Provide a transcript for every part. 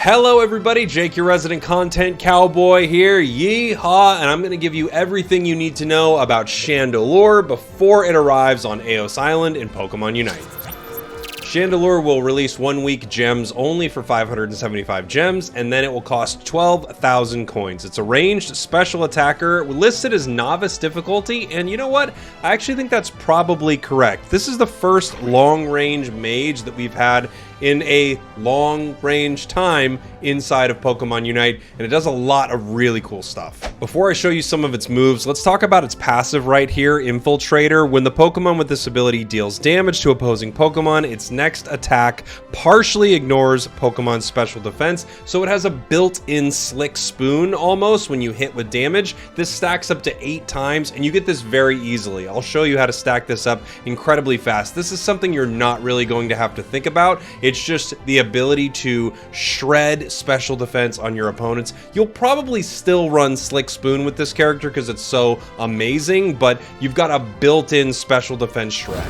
Hello everybody, Jake your resident content cowboy here, yeehaw, and I'm going to give you everything you need to know about Chandelure before it arrives on Eos Island in Pokemon Unite. Chandelure will release 1 week gems only for 575 gems, and then it will cost 12,000 coins. It's a ranged special attacker listed as novice difficulty, and you know what? I actually think that's probably correct. This is the first long-range mage that we've had in a long-range time inside of Pokemon Unite, and it does a lot of really cool stuff. Before I show you some of its moves, let's talk about its passive right here, Infiltrator. When the Pokemon with this ability deals damage to opposing Pokemon, its next attack partially ignores Pokemon's special defense, so it has a built-in slick spoon almost when you hit with damage. This stacks up to 8 times, and you get this very easily. I'll show you how to stack this up incredibly fast. This is something you're not really going to have to think about. It's just the ability to shred special defense on your opponents. You'll probably still run Slick Spoon with this character because it's so amazing, but you've got a built-in special defense shred.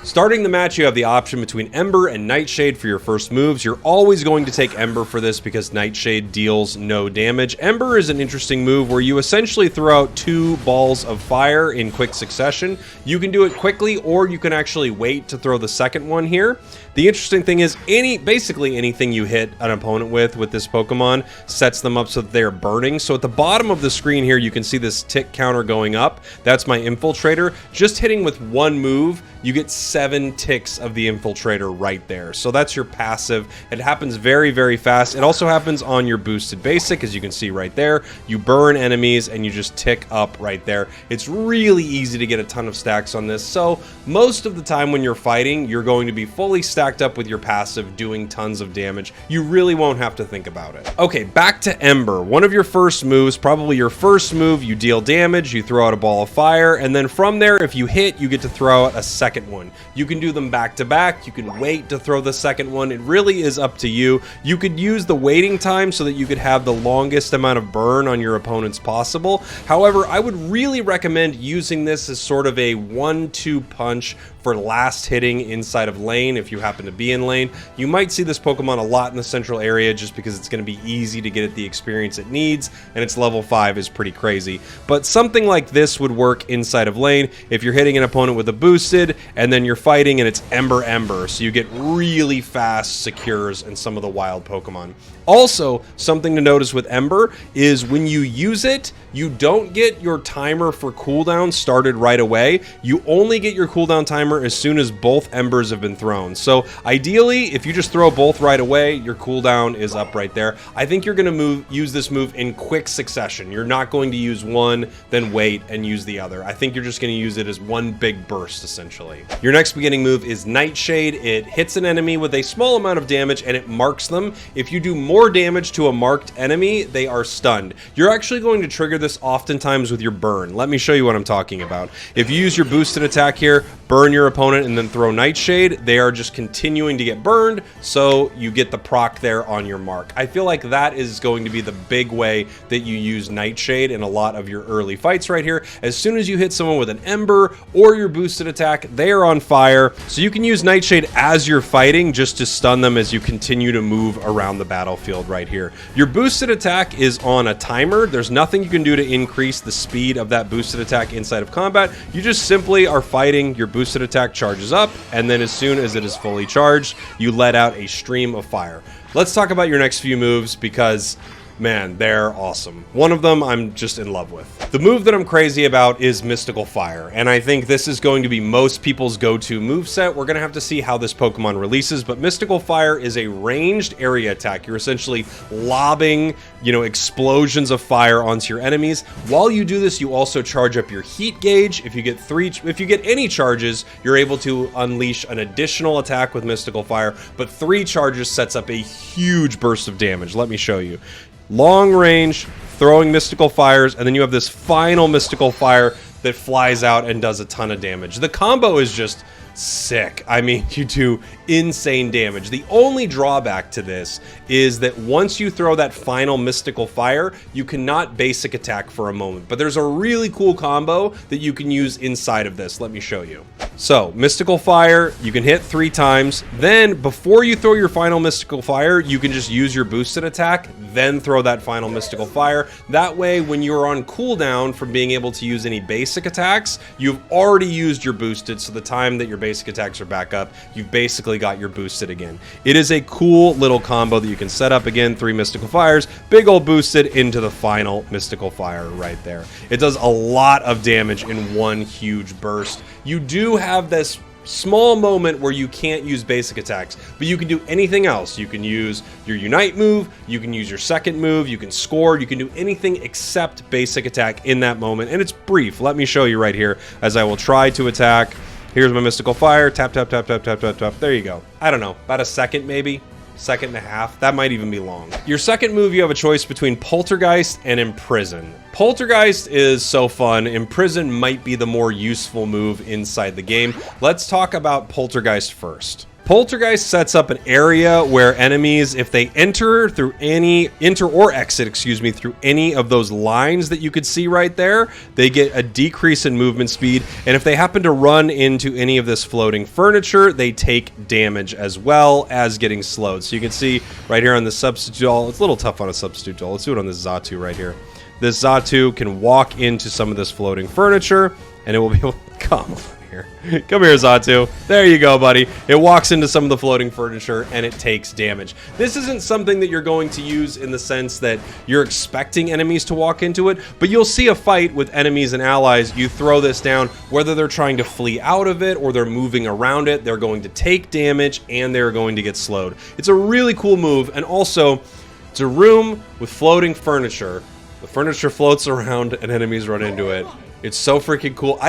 Starting the match, you have the option between Ember and Nightshade for your first moves. You're always going to take Ember for this because Nightshade deals no damage. Ember is an interesting move where you essentially throw out 2 balls of fire in quick succession. You can do it quickly, or you can actually wait to throw the second one here. The interesting thing is basically anything you hit an opponent with this Pokemon sets them up so that they're burning. So at the bottom of the screen here, you can see this tick counter going up. That's my Infiltrator. Just hitting with 1 move, you get 7 ticks of the Infiltrator right there. So that's your passive. It happens very, very fast. It also happens on your boosted basic, as you can see right there. You burn enemies and you just tick up right there. It's really easy to get a ton of stacks on this. So most of the time when you're fighting, you're going to be fully stacked up with your passive, doing tons of damage. You really won't have to think about it. Okay, back to Ember. One of your first moves, probably your first move, you deal damage, you throw out a ball of fire, and then from there, if you hit, you get to throw out a second one. You can do them back to back. You can wait to throw the second one. It really is up to you. You could use the waiting time so that you could have the longest amount of burn on your opponents possible. However, I would really recommend using this as sort of a 1-2 punch for last hitting inside of lane. If you happen to be in lane, you might see this Pokemon a lot in the central area just because it's going to be easy to get it the experience it needs, and its level 5 is pretty crazy. But something like this would work inside of lane if you're hitting an opponent with a boosted and then you're fighting and it's Ember, so you get really fast secures in some of the wild Pokemon. Also, something to notice with Ember is when you use it, you don't get your timer for cooldown started right away. You only get your cooldown timer as soon as both Embers have been thrown. So ideally, if you just throw both right away, your cooldown is up right there. I think you're going to use this move in quick succession. You're not going to use one, then wait and use the other. I think you're just going to use it as one big burst, essentially. Your next beginning move is Nightshade. It hits an enemy with a small amount of damage and it marks them. If you do more damage to a marked enemy, they are stunned. You're actually going to trigger this oftentimes with your burn. Let me show you what I'm talking about. If you use your boosted attack here, burn your opponent and then throw Nightshade, they are just continuing to get burned, so you get the proc there on your mark. I feel like that is going to be the big way that you use Nightshade in a lot of your early fights right here. As soon as you hit someone with an Ember or your boosted attack, they are on fire, so you can use Nightshade as you're fighting just to stun them as you continue to move around the battlefield right here. Your boosted attack is on a timer. There's nothing you can do to increase the speed of that boosted attack inside of combat. You just simply are fighting, your boosted attack charges up, and then as soon as it is fully charged, you let out a stream of fire. Let's talk about your next few moves because man, they're awesome. One of them I'm just in love with. The move that I'm crazy about is Mystical Fire, and I think this is going to be most people's go-to moveset. We're going to have to see how this Pokemon releases, but Mystical Fire is a ranged area attack. You're essentially lobbing, explosions of fire onto your enemies. While you do this, you also charge up your heat gauge. If you get any charges, you're able to unleash an additional attack with Mystical Fire, but 3 charges sets up a huge burst of damage. Let me show you. Long range, throwing Mystical Fires, and then you have this final Mystical Fire that flies out and does a ton of damage. The combo is just sick. I mean, you do insane damage. The only drawback to this is that once you throw that final Mystical Fire, you cannot basic attack for a moment. But there's a really cool combo that you can use inside of this. Let me show you. So, Mystical Fire, you can hit 3 times. Then, before you throw your final Mystical Fire, you can just use your boosted attack, then throw that final Mystical Fire. That way, when you're on cooldown from being able to use any basic attacks, you've already used your boosted, so the time that your basic attacks are back up, you've basically got your boosted again. It is a cool little combo that you can set up. Again, 3 Mystical Fires, big old boosted into the final Mystical Fire right there. It does a lot of damage in one huge burst. You do have this small moment where you can't use basic attacks, but you can do anything else. You can use your Unite move, you can use your second move, you can score, you can do anything except basic attack in that moment, and it's brief. Let me show you right here as I will try to attack. Here's my Mystical Fire, tap, tap, tap, tap, tap, tap, tap. There you go. I don't know, about a second maybe? Second and a half. That might even be long. Your second move, you have a choice between Poltergeist and Imprison. Poltergeist is so fun. Imprison might be the more useful move inside the game. Let's talk about Poltergeist first. Poltergeist sets up an area where enemies, if they enter or exit through any of those lines that you could see right there, they get a decrease in movement speed. And if they happen to run into any of this floating furniture, they take damage as well as getting slowed. So you can see right here on the substitute doll, it's a little tough on a substitute doll. Let's do it on this Xatu right here. This Xatu can walk into some of this floating furniture and it will be able, come on. Come here, Xatu. There you go, buddy. It walks into some of the floating furniture and it takes damage. This isn't something that you're going to use in the sense that you're expecting enemies to walk into it, but you'll see a fight with enemies and allies. You throw this down, whether they're trying to flee out of it or they're moving around it, they're going to take damage and they're going to get slowed. It's a really cool move, and also it's a room with floating furniture. The furniture floats around and enemies run into it. It's so freaking cool.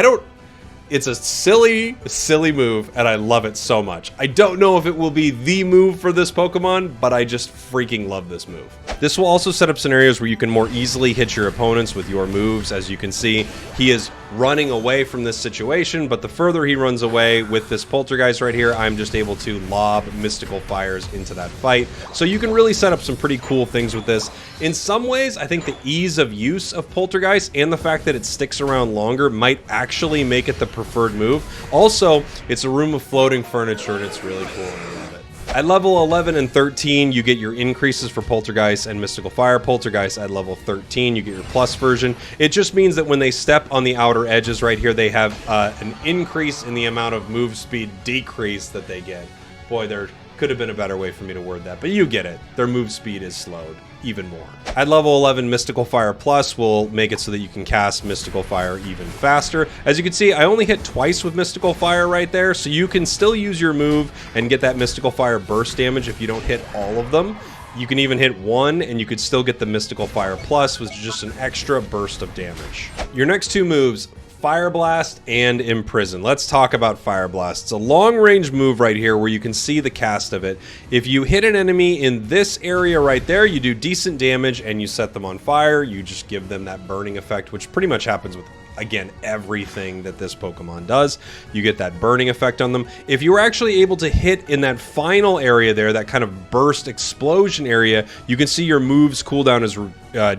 It's a silly move, and I love it so much. I don't know if it will be the move for this Pokemon, but I just freaking love this move. This will also set up scenarios where you can more easily hit your opponents with your moves. As you can see, he is running away from this situation, but the further he runs away with this Poltergeist right here, I'm just able to lob Mystical Fires into that fight. So you can really set up some pretty cool things with this. In some ways, I think the ease of use of Poltergeist and the fact that it sticks around longer might actually make it the preferred move. Also, it's a room of floating furniture and it's really cool. I love it. At level 11 and 13, you get your increases for Poltergeist and Mystical Fire. Poltergeist at level 13, you get your plus version. It just means that when they step on the outer edges right here, they have an increase in the amount of move speed decrease that they get. Boy, there could have been a better way for me to word that, but you get it. Their move speed is slowed even more. At level 11, Mystical Fire Plus will make it so that you can cast Mystical Fire even faster. As you can see, I only hit twice with Mystical Fire right there, so you can still use your move and get that Mystical Fire burst damage if you don't hit all of them. You can even hit one, and you could still get the Mystical Fire Plus, which is just an extra burst of damage. Your next two moves, Fire Blast and Imprison. Let's talk about Fire Blast. It's a long-range move right here where you can see the cast of it. If you hit an enemy in this area right there, you do decent damage and you set them on fire. You just give them that burning effect, which pretty much happens with, again, everything that this Pokemon does. You get that burning effect on them. If you were actually able to hit in that final area there, that kind of burst explosion area, you can see your move's cooldown is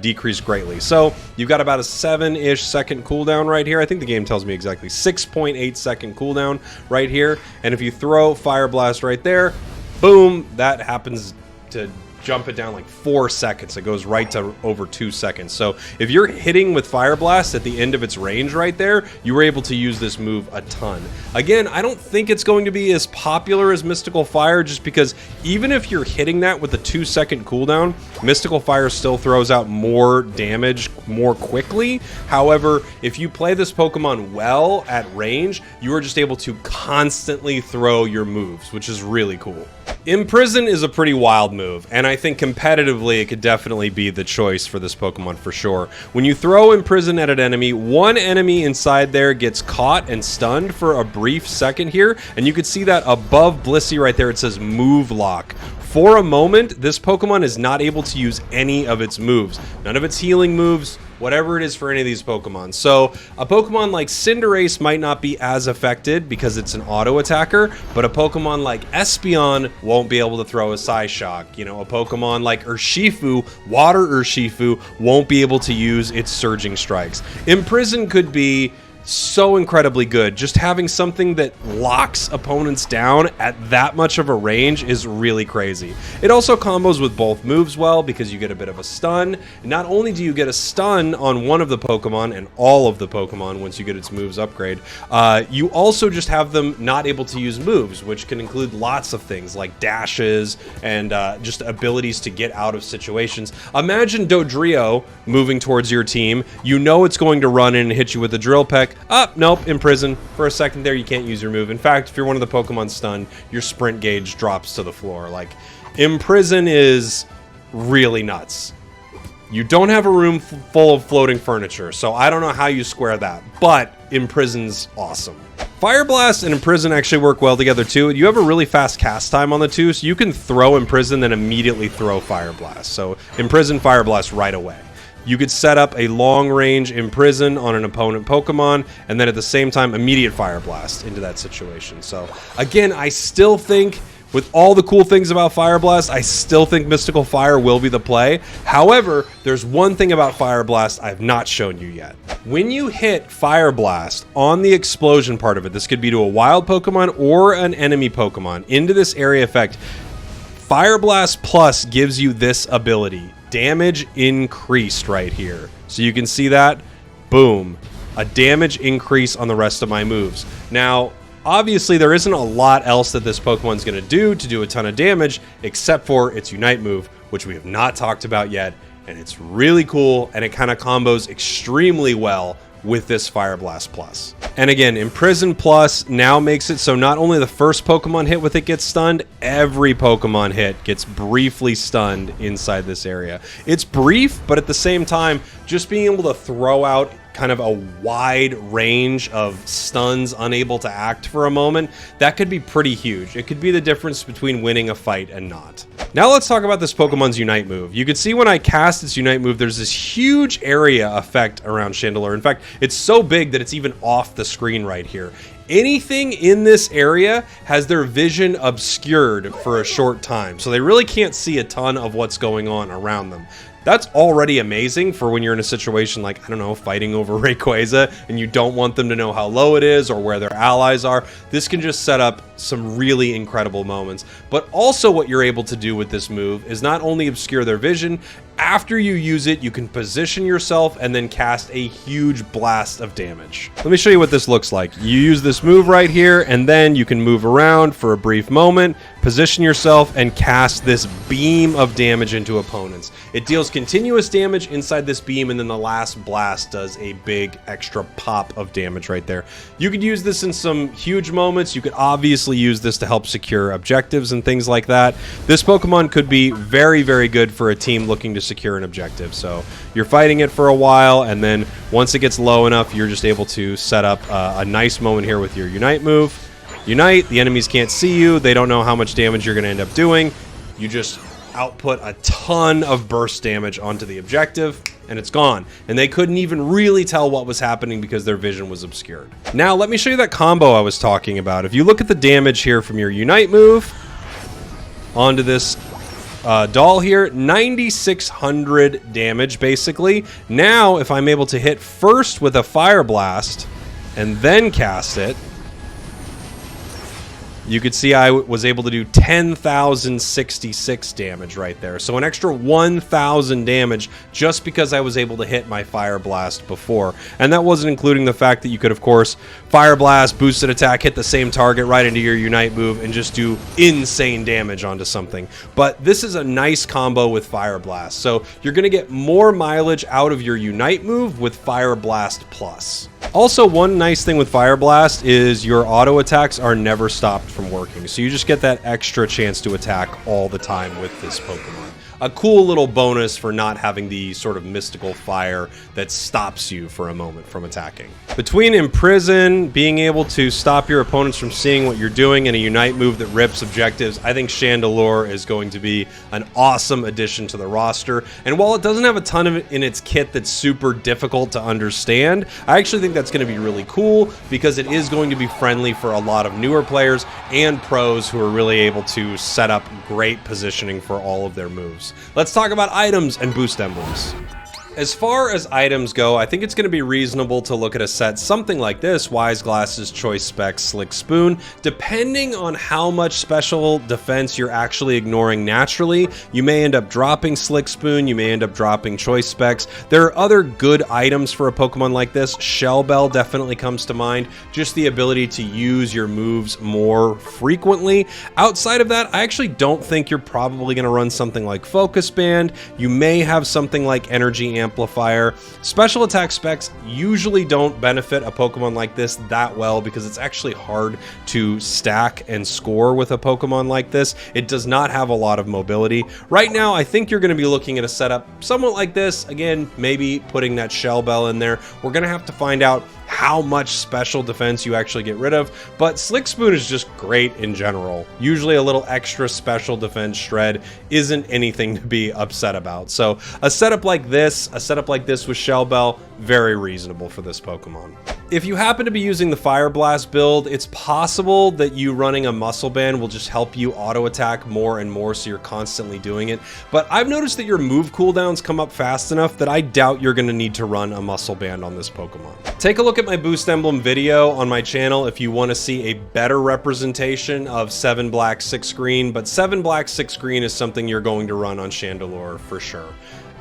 decreased greatly. So you've got about a 7-ish second cooldown right here. I think the game tells me exactly 6.8 second cooldown right here. And if you throw Fire Blast right there, boom, that happens to jump it down like 4 seconds. It goes right to over 2 seconds. So if you're hitting with Fire Blast at the end of its range right there, you were able to use this move a ton. Again, I don't think it's going to be as popular as Mystical Fire, just because even if you're hitting that with a 2-second cooldown, Mystical Fire still throws out more damage more quickly. However, if you play this Pokemon well at range, you are just able to constantly throw your moves, which is really cool. Imprison is a pretty wild move, and I think competitively it could definitely be the choice for this Pokemon for sure. When you throw Imprison at an enemy, one enemy inside there gets caught and stunned for a brief second here, and you can see that above Blissey right there, it says Move Lock. For a moment, this Pokemon is not able to use any of its moves. None of its healing moves, whatever it is for any of these Pokemon. So a Pokemon like Cinderace might not be as affected because it's an auto attacker, but a Pokemon like Espeon won't be able to throw a Psyshock. You know, a Pokemon like Urshifu, Water Urshifu, won't be able to use its Surging Strikes. Imprison could be So incredibly good. Just having something that locks opponents down at that much of a range is really crazy. It also combos with both moves well because you get a bit of a stun. Not only do you get a stun on one of the Pokemon and all of the Pokemon once you get its moves upgrade, you also just have them not able to use moves, which can include lots of things like dashes and just abilities to get out of situations. Imagine Dodrio moving towards your team. You know it's going to run in and hit you with a Drill Peck. Nope, imprison. For a second there, you can't use your move. In fact, if you're one of the Pokemon stunned, your sprint gauge drops to the floor. Like, imprison is really nuts. You don't have a room full of floating furniture, so I don't know how you square that, but imprison's awesome. Fire Blast and Imprison actually work well together too. You have a really fast cast time on the two, so you can throw Imprison, then immediately throw Fire Blast. So Imprison, Fire Blast right away. You could set up a long-range Imprison on an opponent Pokemon, and then at the same time, immediate Fire Blast into that situation. So, again, I still think, with all the cool things about Fire Blast, I still think Mystical Fire will be the play. However, there's one thing about Fire Blast I've not shown you yet. When you hit Fire Blast on the explosion part of it, this could be to a wild Pokemon or an enemy Pokemon, into this area effect, Fire Blast Plus gives you this ability. Damage increased right here. So you can see that. Boom. A damage increase on the rest of my moves. Now, obviously, there isn't a lot else that this Pokemon's going to do a ton of damage, except for its Unite move, which we have not talked about yet. And it's really cool, and it kind of combos extremely well with this Fire Blast Plus. And again, Imprison Plus now makes it so not only the first Pokemon hit with it gets stunned, every Pokemon hit gets briefly stunned inside this area. It's brief, but at the same time, just being able to throw out kind of a wide range of stuns unable to act for a moment, that could be pretty huge. It could be the difference between winning a fight and not. Now let's talk about this Pokemon's Unite move. You can see when I cast its Unite move, there's this huge area effect around Chandelure. In fact, it's so big that it's even off the screen right here. Anything in this area has their vision obscured for a short time, so they really can't see a ton of what's going on around them. That's already amazing for when you're in a situation like, I don't know, fighting over Rayquaza and you don't want them to know how low it is or where their allies are. This can just set up some really incredible moments. But also what you're able to do with this move is not only obscure their vision, after you use it, you can position yourself and then cast a huge blast of damage. Let me show you what this looks like. You use this move right here, and then you can move around for a brief moment, position yourself, and cast this beam of damage into opponents. It deals continuous damage inside this beam, and then the last blast does a big extra pop of damage right there. You could use this in some huge moments. You could obviously use this to help secure objectives and things like that. This Pokemon could be very, very good for a team looking to secure an objective. So you're fighting it for a while, and then once it gets low enough, you're just able to set up a nice moment here with your Unite move. Unite, the enemies can't see you, they don't know how much damage you're going to end up doing. You just output a ton of burst damage onto the objective, and it's gone. And they couldn't even really tell what was happening because their vision was obscured. Now, let me show you that combo I was talking about. If you look at the damage here from your Unite move onto this doll here, 9,600 damage basically. Now, if I'm able to hit first with a Fire Blast and then cast it, you could see I was able to do 10,066 damage right there. So an extra 1,000 damage just because I was able to hit my Fire Blast before. And that wasn't including the fact that you could, of course, Fire Blast, boosted attack, hit the same target right into your Unite move, and just do insane damage onto something. But this is a nice combo with Fire Blast. So you're going to get more mileage out of your Unite move with Fire Blast Plus. Also, one nice thing with Fire Blast is your auto attacks are never stopped from working. So you just get that extra chance to attack all the time with this Pokemon. A cool little bonus for not having the sort of mystical fire that stops you for a moment from attacking. Between Imprison, being able to stop your opponents from seeing what you're doing, and a Unite move that rips objectives, I think Chandelure is going to be an awesome addition to the roster. And while it doesn't have a ton of it in its kit that's super difficult to understand, I actually think that's going to be really cool because it is going to be friendly for a lot of newer players and pros who are really able to set up great positioning for all of their moves. Let's talk about items and boost emblems. As far as items go, I think it's going to be reasonable to look at a set something like this, Wise Glasses, Choice Specs, Slick Spoon. Depending on how much special defense you're actually ignoring naturally, you may end up dropping Slick Spoon, you may end up dropping Choice Specs. There are other good items for a Pokemon like this. Shell Bell definitely comes to mind, just the ability to use your moves more frequently. Outside of that, I actually don't think you're probably going to run something like Focus Band. You may have something like Energy Amplifier. Special attack specs usually don't benefit a Pokemon like this that well because it's actually hard to stack and score with a Pokemon like this. It does not have a lot of mobility. Right now, I think you're going to be looking at a setup somewhat like this. Again, maybe putting that Shell Bell in there. We're going to have to find out how much special defense you actually get rid of, but Slick Spoon is just great in general. Usually a little extra special defense shred isn't anything to be upset about. So a setup like this with Shell Bell, very reasonable for this Pokemon. If you happen to be using the Fire Blast build, it's possible that you running a Muscle Band will just help you auto attack more and more, so you're constantly doing it. But I've noticed that your move cooldowns come up fast enough that I doubt you're going to need to run a Muscle Band on this Pokemon. Take a look at my Boost Emblem video on my channel if you want to see a better representation of 7 black 6 green, but 7 black 6 green is something you're going to run on Chandelure for sure.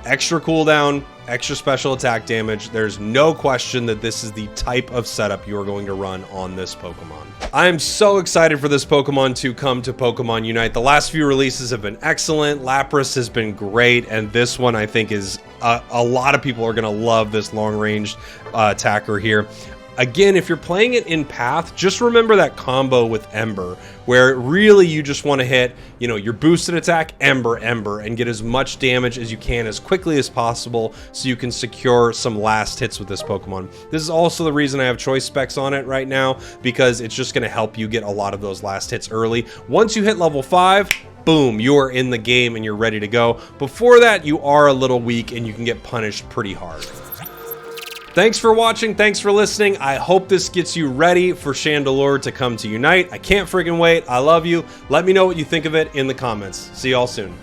Extra cooldown, extra special attack damage. There's no question that this is the type of setup you are going to run on this Pokemon. I am so excited for this Pokemon to come to Pokemon Unite. The last few releases have been excellent. Lapras has been great, and this one I think is a lot of people are going to love this long-range attacker here. Again, if you're playing it in Path, just remember that combo with Ember, where really you just want to hit, you know, your boosted attack, Ember, Ember, and get as much damage as you can as quickly as possible so you can secure some last hits with this Pokemon. This is also the reason I have Choice Specs on it right now, because it's just going to help you get a lot of those last hits early. Once you hit level 5, boom, you are in the game and you're ready to go. Before that, you are a little weak and you can get punished pretty hard. Thanks for watching, thanks for listening. I hope this gets you ready for Chandelure to come to Unite. I can't friggin' wait. I love you. Let me know what you think of it in the comments. See y'all soon.